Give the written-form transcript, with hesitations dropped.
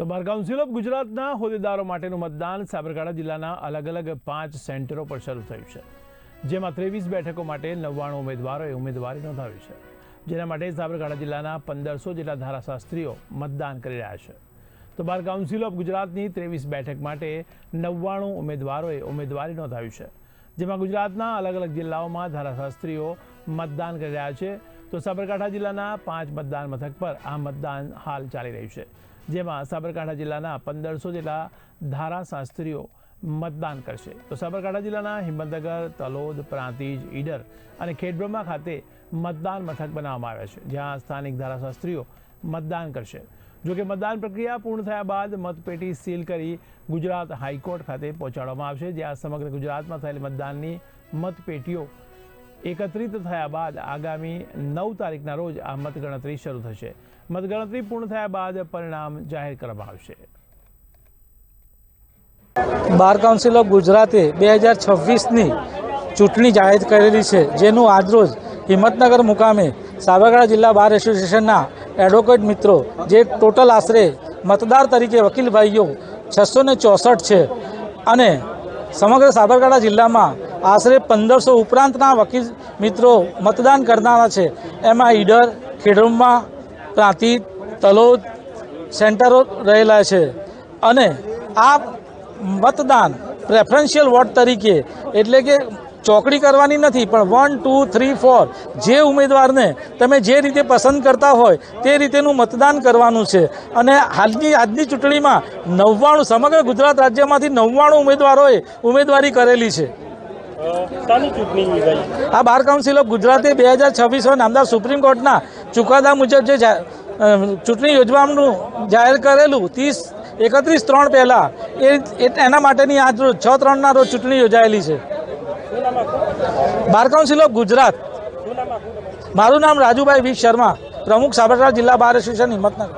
તો bar council of ગુજરાતના હોદ્દેદારો માટેનું મતદાન સાબરકાંઠા જિલ્લાના અલગ અલગ 5 સેન્ટરો પર શરૂ થયું છે, જેમાં 23 બેઠકો માટે 99 ઉમેદવારોએ ઉમેદવારી નોંધાવી છે, જેના માટે સાબરકાંઠા જિલ્લાના 1500 જેટલા ધારાશાસ્ત્રીઓ મતદાન કરી રહ્યા છે। તો બાર કાઉન્સિલ ઓફ ગુજરાતની 23 બેઠક માટે 99 ઉમેદવારોએ ઉમેદવારી નોંધાવી છે, જેમાં ગુજરાતના અલગ અલગ જિલ્લાઓમાં ધારાશાસ્ત્રીઓ મતદાન કરી રહ્યા છે। તો સાબરકાંઠા જિલ્લાના 5 મતદાન મથક પર આ મતદાન હાલ ચાલી રહ્યું છે, જેમાં સાબરકાંઠા જિલ્લાના 1500 જેટલા ધારાશાસ્ત્રીઓ મતદાન કરશે। તો સાબરકાંઠા જિલ્લાના હિંમતનગર, તલોદ, પ્રાંતિજ, ઈડર અને ખેડબ્રહ્મા ખાતે મતદાન મથક બનાવવામાં આવ્યા છે, જ્યાં સ્થાનિક ધારાશાસ્ત્રીઓ મતદાન કરશે। જોકે મતદાન પ્રક્રિયા પૂર્ણ થયા બાદ મતપેટી સીલ કરી ગુજરાત હાઈકોર્ટ ખાતે પહોંચાડવામાં આવશે, જ્યાં સમગ્ર ગુજરાતમાં થયેલ મતદાનની મતપેટીઓ એકત્રિત થયા બાદ આગામી 9 તારીખના રોજ આ મતગણતરી શરૂ થશે। મતગણતરી પૂર્ણ થયા બાદ પરિણામ જાહેર કરવામાં આવશે। બાર કાઉન્સિલ ઓફ ગુજરાતે 2026ની ચૂંટણી જાહેર કરેલી છે, જેનું આજરોજ હિંમતનગર મુકામે સાબરકાંઠા જિલ્લા બાર એસોસિએશનના એડવોકેટ મિત્રો, જે ટોટલ આશરે મતદાર તરીકે વકીલ ભાઈઓ 664 છે અને સમગ્ર સાબરકાંઠા જિલ્લામાં આશરે 1500 ઉપરાંતના વકીલ મિત્રો મતદાન કરનારા છે। એમાં ઈડર, ખેડબ્રહ્મા, પ્રાંતિજ, તલોદ સેન્ટરો રહેલા છે અને આ મતદાન પ્રેફરન્શિયલ વોટ તરીકે, એટલે કે ચોકડી કરવાની નથી, પણ 1, 2, 3, 4 જે ઉમેદવારને તમે જે રીતે પસંદ કરતા હોય તે રીતેનું મતદાન કરવાનું છે। અને આજની ચૂંટણીમાં 99 સમગ્ર ગુજરાત રાજ્યમાંથી 99 ઉમેદવારોએ ઉમેદવારી કરેલી છે। આ બાર કાઉન્સિલ ઓફ ગુજરાતે 2026 નામદાર સુપ્રીમ કોર્ટના ચુકાદા મુજબ જે ચૂંટણી યોજવાનું જાહેર કરેલું 31/3 પહેલાં એના માટેની આજ રોજ 6/3ના રોજ ચૂંટણી યોજાયેલી છે। બાર કાઉન્સિલ ઓફ ગુજરાત, મારું નામ રાજુભાઈ વી શર્મા, પ્રમુખ સાબરકાંઠા જિલ્લા બાર એસોસિએશન હિંમતનગર।